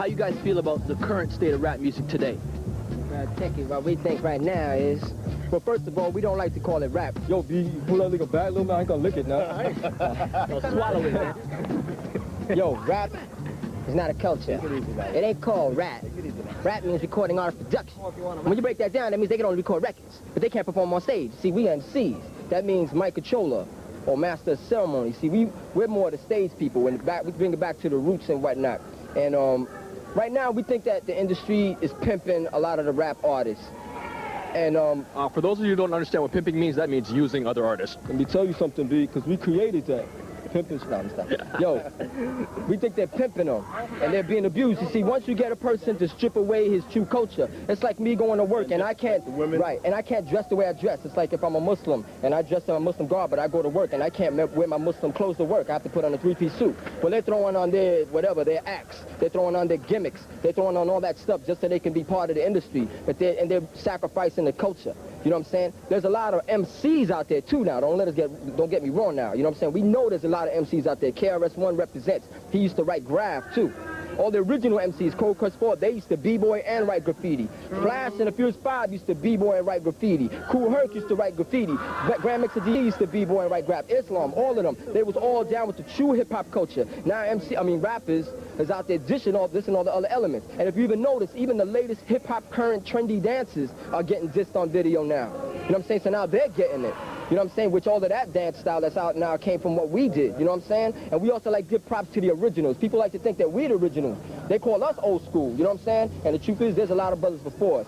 how you guys feel about the current state of rap music today? What we think right now is, well, first of all, we don't like to call it rap. Yo, B, you pull that nigga back a little bit, I ain't gonna lick it now. Yo, swallow it, man. Yo, rap is not a culture. It ain't called rap. Rap means recording artist production. When you break that down, that means they can only record records, but they can't perform on stage. See, we MCs. That means mic controller or master of ceremony. See, we're more the stage people. We bring it back to the roots and whatnot. And right now, we think that the industry is pimping a lot of the rap artists. And for those of you who don't understand what pimping means, that means using other artists. Let me tell you something, B, because we created that. Pimping stuff. Yo, we think they're pimping them, and they're being abused. You see, once you get a person to strip away his true culture, it's like me going to work, and I can't, and I can't dress the way I dress. It's like if I'm a Muslim, and I dress in a Muslim garb, but I go to work, and I can't wear my Muslim clothes to work. I have to put on a three-piece suit. Well, they're throwing on their, whatever, their acts. They're throwing on their gimmicks. They're throwing on all that stuff just so they can be part of the industry, but they're sacrificing the culture. You know what I'm saying? There's a lot of MCs out there too now. Don't get me wrong now. You know what I'm saying? We know there's a lot of MCs out there. KRS-One represents. He used to write graph too. All the original MCs, Cold Crush 4, they used to b-boy and write graffiti. Flash and the Furious 5 used to b-boy and write graffiti. Cool Herc used to write graffiti. Grand Mixer D used to b-boy and write graph. Islam, all of them, they was all down with the true hip-hop culture. Now rappers is out there dishing all this and all the other elements. And if you even notice, even the latest hip-hop current trendy dances are getting dissed on video now. You know what I'm saying? So now they're getting it. You know what I'm saying? Which all of that dance style that's out now came from what we did. You know what I'm saying? And we also like give props to the originals. People like to think that we're the originals. They call us old school. You know what I'm saying? And the truth is, there's a lot of brothers before us.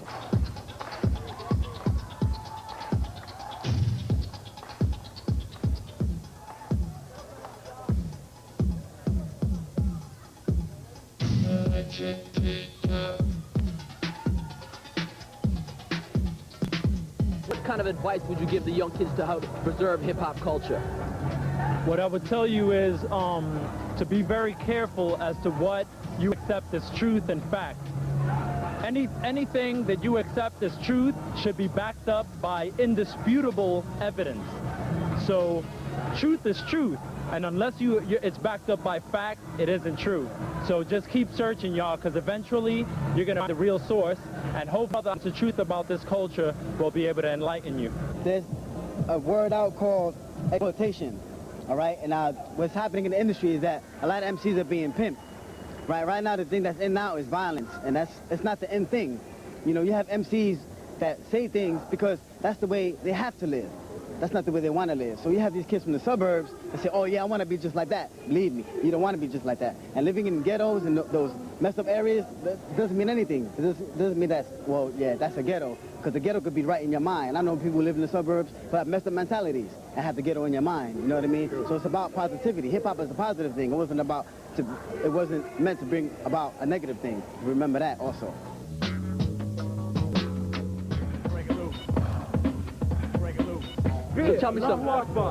What kind of advice would you give the young kids to how to preserve hip-hop culture? What I would tell you is to be very careful as to what you accept as truth and fact. Anything that you accept as truth should be backed up by indisputable evidence. So truth is truth, and unless it's backed up by fact, it isn't true. So just keep searching, y'all, because eventually you're going to find the real source, and hopefully the truth about this culture will be able to enlighten you. There's a word out called exploitation, all right? And what's happening in the industry is that a lot of MCs are being pimped. Right now, the thing that's in now is violence, and it's not the end thing. You know, you have MCs that say things because that's the way they have to live. That's not the way they want to live. So you have these kids from the suburbs that say, oh yeah, I want to be just like that. Believe me, you don't want to be just like that. And living in ghettos and those messed up areas, that doesn't mean anything. It doesn't mean that's, well, yeah, that's a ghetto. Because the ghetto could be right in your mind. I know people who live in the suburbs who have messed up mentalities and have the ghetto in your mind. You know what I mean? So it's about positivity. Hip-hop is a positive thing. It wasn't meant to bring about a negative thing. Remember that also. So tell me something.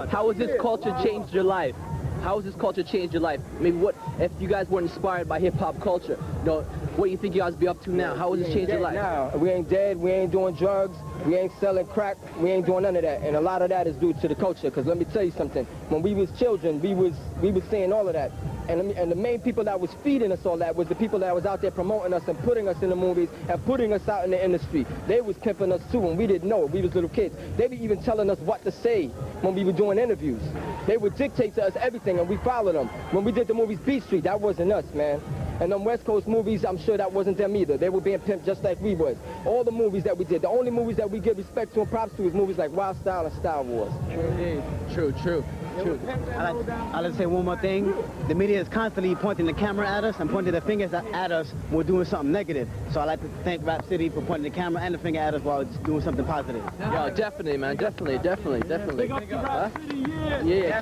How has this culture changed your life? How has this culture changed your life? Maybe what, if you guys were inspired by hip-hop culture, you know, what do you think you guys be up to now? How has this changed your life? Now, we ain't dead, we ain't doing drugs, we ain't selling crack, we ain't doing none of that. And a lot of that is due to the culture, because let me tell you something. When we was children, we was seeing all of that. And the main people that was feeding us all that was the people that was out there promoting us and putting us in the movies and putting us out in the industry. They was pimping us too, and we didn't know it. We was little kids. They were even telling us what to say when we were doing interviews. They would dictate to us everything, and we followed them. When we did the movies Beat Street, that wasn't us, man. And them West Coast movies, I'm sure that wasn't them either. They were being pimped just like we was. All the movies that we did, the only movies that we give respect to and props to is movies like Wild Style and Star Wars. True. I'll just say one more thing. The media is constantly pointing the camera at us and pointing their fingers at us when we're doing something negative. So I'd like to thank Rap City for pointing the camera and the finger at us while it's doing something positive. Yo, definitely, man. Definitely. Big up to Rap City, yeah. Yeah,